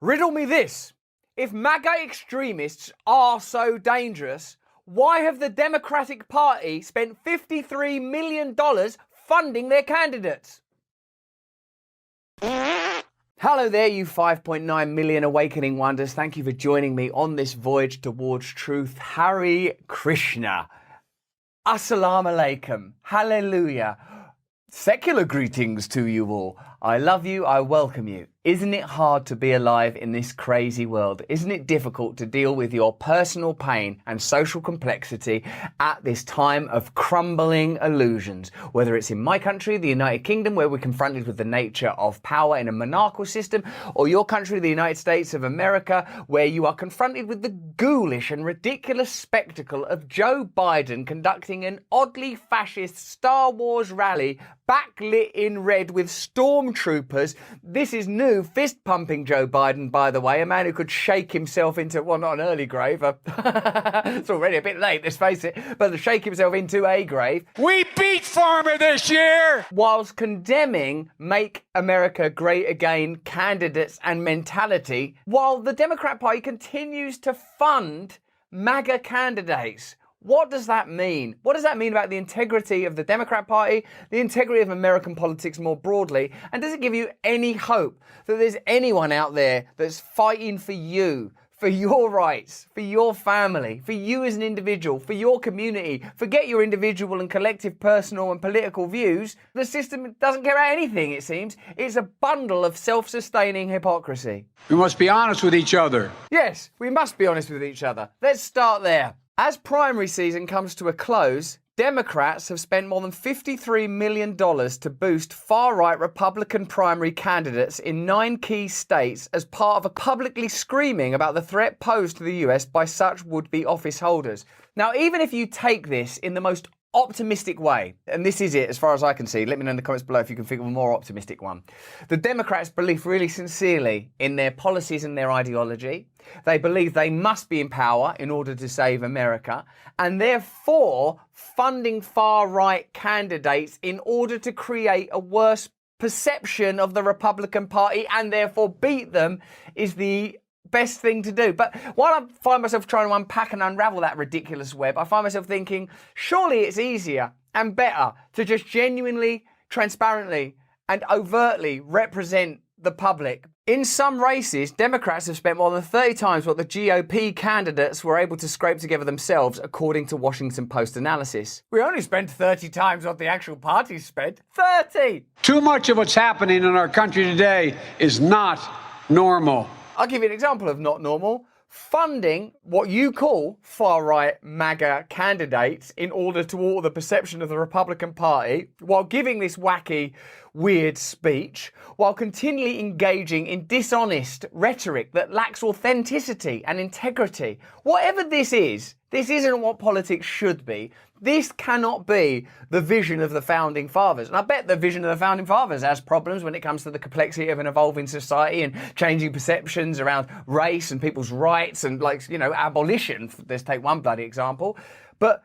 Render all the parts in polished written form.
Riddle me this. If MAGA extremists are so dangerous, why have the Democratic Party spent $53 million funding their candidates? Hello there, you 5.9 million awakening wonders. Thank you for joining me on this voyage towards truth. Hare Krishna. Assalamu alaikum. Hallelujah. Secular greetings to you all. I love you, I welcome you. Isn't it hard to be alive in this crazy world? Isn't it difficult to deal with your personal pain and social complexity at this time of crumbling illusions? Whether it's in my country, the United Kingdom, where we're confronted with the nature of power in a monarchical system, or your country, the United States of America, where you are confronted with the ghoulish and ridiculous spectacle of Joe Biden conducting an oddly fascist Star Wars rally backlit in red with stormtroopers. This is new. Fist-pumping Joe Biden, by the way, a man who could shake himself into, well, not an early grave. It's already a bit late, let's face it, but to shake himself into a grave. We beat Farmer this year! Whilst condemning Make America Great Again candidates and mentality, while the Democrat Party continues to fund MAGA candidates. What does that mean? What does that mean about the integrity of the Democrat Party, the integrity of American politics more broadly? And does it give you any hope that there's anyone out there that's fighting for you, for your rights, for your family, for you as an individual, for your community? Forget your individual and collective personal and political views. The system doesn't care about anything, it seems. It's a bundle of self-sustaining hypocrisy. We must be honest with each other. Yes, we must be honest with each other. Let's start there. As primary season comes to a close, Democrats have spent more than $53 million to boost far-right Republican primary candidates in 9 key states as part of a publicly screaming about the threat posed to the US by such would-be office holders. Now, even if you take this in the most optimistic way, and this is it as far as I can see, let me know in the comments below if you can think of a more optimistic one. The Democrats believe really sincerely in their policies and their ideology. They believe they must be in power in order to save America, and therefore funding far-right candidates in order to create a worse perception of the Republican Party and therefore beat them is the best thing to do. But while I find myself trying to unpack and unravel that ridiculous web, I find myself thinking, surely it's easier and better to just genuinely, transparently, and overtly represent the public. In some races, Democrats have spent more than 30 times what the GOP candidates were able to scrape together themselves, according to Washington Post analysis. We only spent 30 times what the actual parties spent. 30! Too much of what's happening in our country today is not normal. I'll give you an example of not normal. Funding what you call far-right MAGA candidates in order to alter the perception of the Republican Party, while giving this wacky, weird speech, while continually engaging in dishonest rhetoric that lacks authenticity and integrity. Whatever this isn't what politics should be. This cannot be the vision of the Founding Fathers. And I bet the vision of the Founding Fathers has problems when it comes to the complexity of an evolving society and changing perceptions around race and people's rights and, like, you know, abolition. Let's take one bloody example. But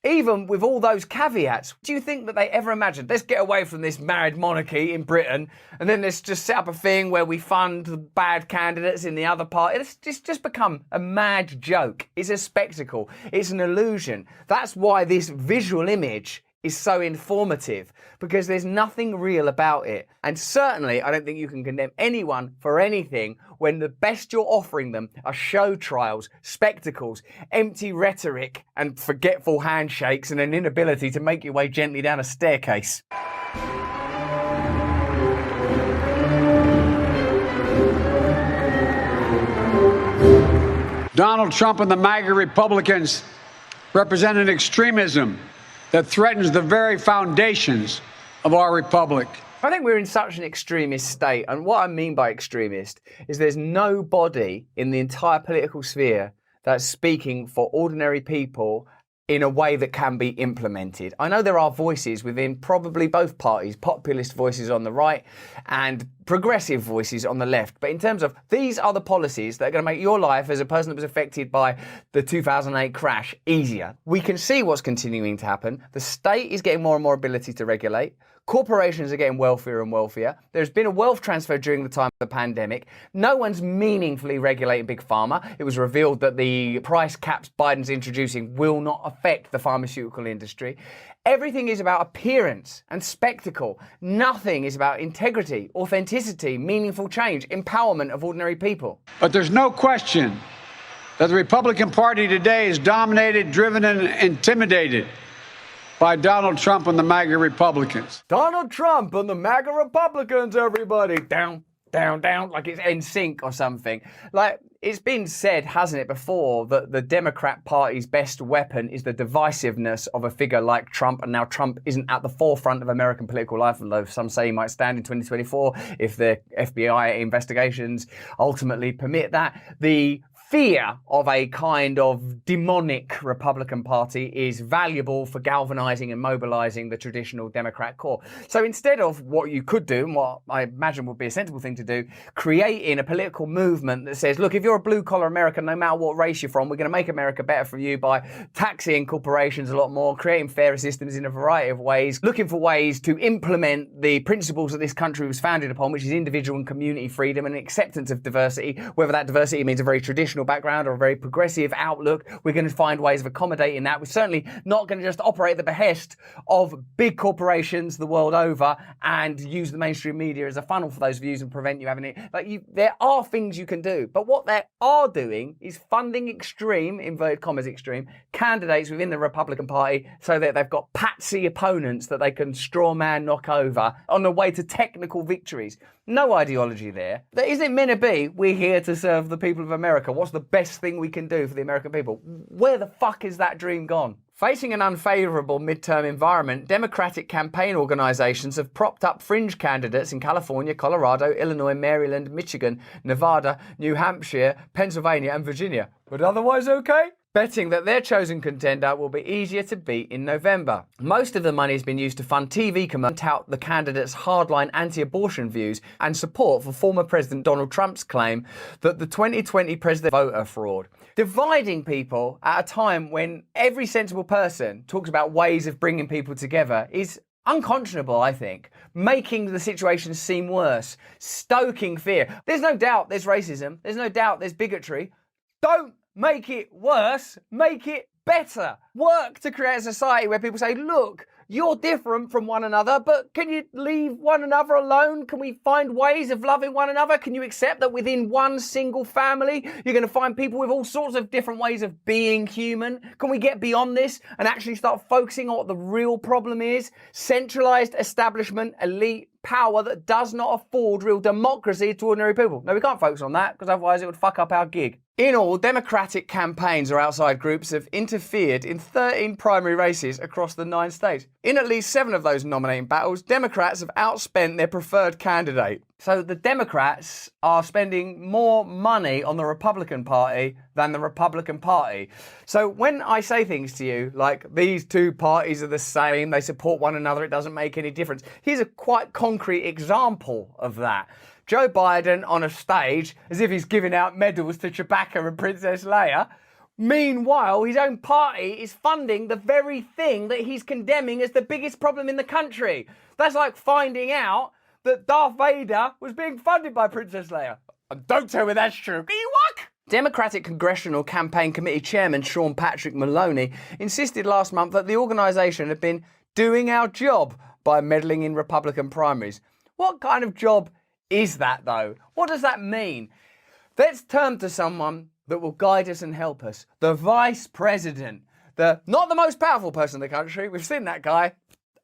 even with all those caveats, do you think that they ever imagined, let's get away from this married monarchy in Britain and then let's just set up a thing where we fund the bad candidates in the other party? It's just become a mad joke. It's a spectacle. It's an illusion. That's why this visual image is so informative, because there's nothing real about it. And certainly, I don't think you can condemn anyone for anything when the best you're offering them are show trials, spectacles, empty rhetoric, and forgetful handshakes, and an inability to make your way gently down a staircase. Donald Trump and the MAGA Republicans represent an extremism that threatens the very foundations of our republic. I think we're in such an extremist state, and what I mean by extremist is there's nobody in the entire political sphere that's speaking for ordinary people in a way that can be implemented. I know there are voices within probably both parties, populist voices on the right and progressive voices on the left. But in terms of these are the policies that are going to make your life as a person that was affected by the 2008 crash easier. We can see what's continuing to happen. The state is getting more and more ability to regulate. Corporations are getting wealthier and wealthier. There's been a wealth transfer during the time of the pandemic. No one's meaningfully regulating big pharma. It was revealed that the price caps Biden's introducing will not affect the pharmaceutical industry. Everything is about appearance and spectacle. Nothing is about integrity, authenticity, meaningful change, empowerment of ordinary people. But there's no question that the Republican Party today is dominated, driven, and intimidated by Donald Trump and the MAGA Republicans. Donald Trump and the MAGA Republicans, everybody. Down, down, down, like it's NSYNC or something. Like, it's been said, hasn't it, before, that the Democrat Party's best weapon is the divisiveness of a figure like Trump, and now Trump isn't at the forefront of American political life, although some say he might stand in 2024 if the FBI investigations ultimately permit that. The fear of a kind of demonic Republican Party is valuable for galvanizing and mobilizing the traditional Democrat core. So instead of what you could do, and what I imagine would be a sensible thing to do, creating a political movement that says, look, if you're a blue-collar American, no matter what race you're from, we're going to make America better for you by taxing corporations a lot more, creating fairer systems in a variety of ways, looking for ways to implement the principles that this country was founded upon, which is individual and community freedom and acceptance of diversity, whether that diversity means a very traditional background or a very progressive outlook. We're going to find ways of accommodating that. We're certainly not going to just operate at the behest of big corporations the world over and use the mainstream media as a funnel for those views and prevent you having it. There are things you can do, but what they are doing is funding extreme, inverted commas extreme, candidates within the Republican Party so that they've got patsy opponents that they can straw man knock over on the way to technical victories. No ideology there. There isn't meant to be, we're here to serve the people of America. What's the best thing we can do for the American people? Where the fuck is that dream gone? Facing an unfavourable midterm environment, Democratic campaign organisations have propped up fringe candidates in California, Colorado, Illinois, Maryland, Michigan, Nevada, New Hampshire, Pennsylvania and Virginia. But otherwise okay? Betting that their chosen contender will be easier to beat in November. Most of the money has been used to fund TV commercials, tout the candidates' hardline anti-abortion views and support for former President Donald Trump's claim that the 2020 president voter fraud. Dividing people at a time when every sensible person talks about ways of bringing people together is unconscionable, I think. Making the situation seem worse. Stoking fear. There's no doubt there's racism. There's no doubt there's bigotry. Don't make it worse, make it better. Work to create a society where people say, look, you're different from one another, but can you leave one another alone? Can we find ways of loving one another? Can you accept that within one single family, you're going to find people with all sorts of different ways of being human? Can we get beyond this and actually start focusing on what the real problem is? Centralized establishment, elite power that does not afford real democracy to ordinary people. No, we can't focus on that because otherwise it would fuck up our gig. In all, Democratic campaigns or outside groups have interfered in 13 primary races across the 9 states. In at least 7 of those nominating battles, Democrats have outspent their preferred candidate. So the Democrats are spending more money on the Republican Party than the Republican Party. So when I say things to you like these two parties are the same, they support one another, it doesn't make any difference. Here's a quite concrete example of that. Joe Biden on a stage as if he's giving out medals to Chewbacca and Princess Leia. Meanwhile, his own party is funding the very thing that he's condemning as the biggest problem in the country. That's like finding out that Darth Vader was being funded by Princess Leia. And don't tell me that's true. Ewok! Democratic Congressional Campaign Committee Chairman Sean Patrick Maloney insisted last month that the organisation had been doing our job by meddling in Republican primaries. What kind of job is that, though? What does that mean? Let's turn to someone that will guide us and help us. The Vice President. Not the most powerful person in the country. We've seen that guy.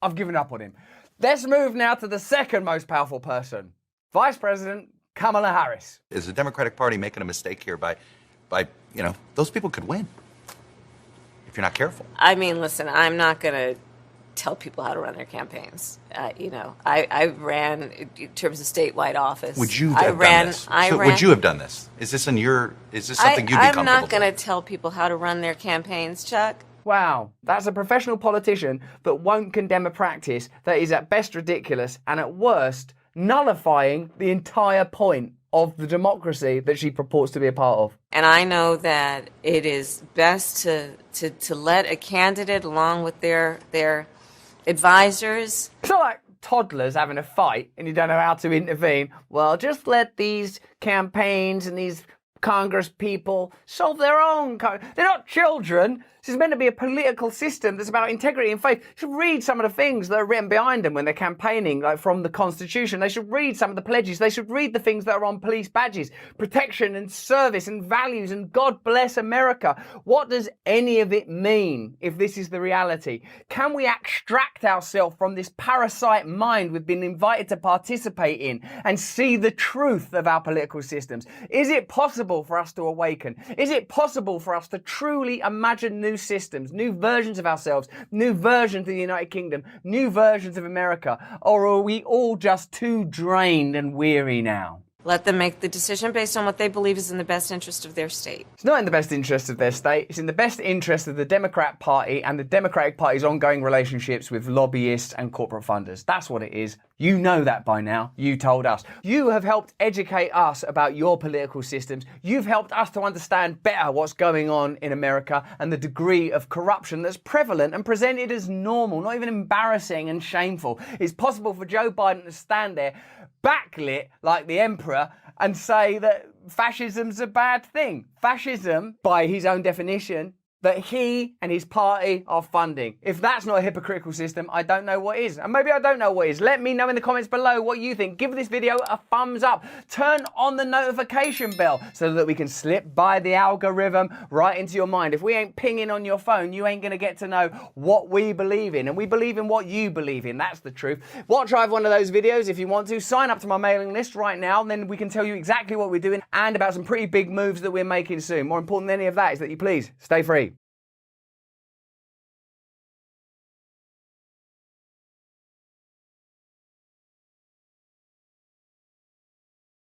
I've given up on him. Let's move now to the second most powerful person. Vice President Kamala Harris. Is the Democratic Party making a mistake here by those people could win if you're not careful? I mean, listen, I'm not going to tell people how to run their campaigns. I ran in terms of statewide office. Would you have done this? Would you have done this? Is this something you'd be comfortable with? I'm not going to tell people how to run their campaigns, Chuck. Wow, that's a professional politician that won't condemn a practice that is at best ridiculous and at worst nullifying the entire point of the democracy that she purports to be a part of. And I know that it is best to let a candidate, along with their advisors. It's not like toddlers having a fight and you don't know how to intervene. Well, just let these campaigns and these Congress people solve their own. They're not children. This is meant to be a political system that's about integrity and faith. You should read some of the things that are written behind them when they're campaigning, like from the Constitution. They should read some of the pledges. They should read the things that are on police badges, protection and service and values and God bless America. What does any of it mean if this is the reality? Can we extract ourselves from this parasite mind we've been invited to participate in and see the truth of our political systems? Is it possible for us to awaken? Is it possible for us to truly imagine new systems, new versions of ourselves, new versions of the United Kingdom, new versions of America? Or are we all just too drained and weary now? Let them make the decision based on what they believe is in the best interest of their state. It's not in the best interest of their state. It's in the best interest of the Democrat Party and the Democratic Party's ongoing relationships with lobbyists and corporate funders. That's what it is. You know that by now. You told us. You have helped educate us about your political systems. You've helped us to understand better what's going on in America and the degree of corruption that's prevalent and presented as normal, not even embarrassing and shameful. It's possible for Joe Biden to stand there backlit like the emperor and say that fascism's a bad thing. Fascism, by his own definition, that he and his party are funding. If that's not a hypocritical system, I don't know what is. And maybe I don't know what is. Let me know in the comments below what you think. Give this video a thumbs up. Turn on the notification bell so that we can slip by the algorithm right into your mind. If we ain't pinging on your phone, you ain't gonna get to know what we believe in. And we believe in what you believe in. That's the truth. Watch either one of those videos if you want to. Sign up to my mailing list right now, and then we can tell you exactly what we're doing and about some pretty big moves that we're making soon. More important than any of that is that you please stay free.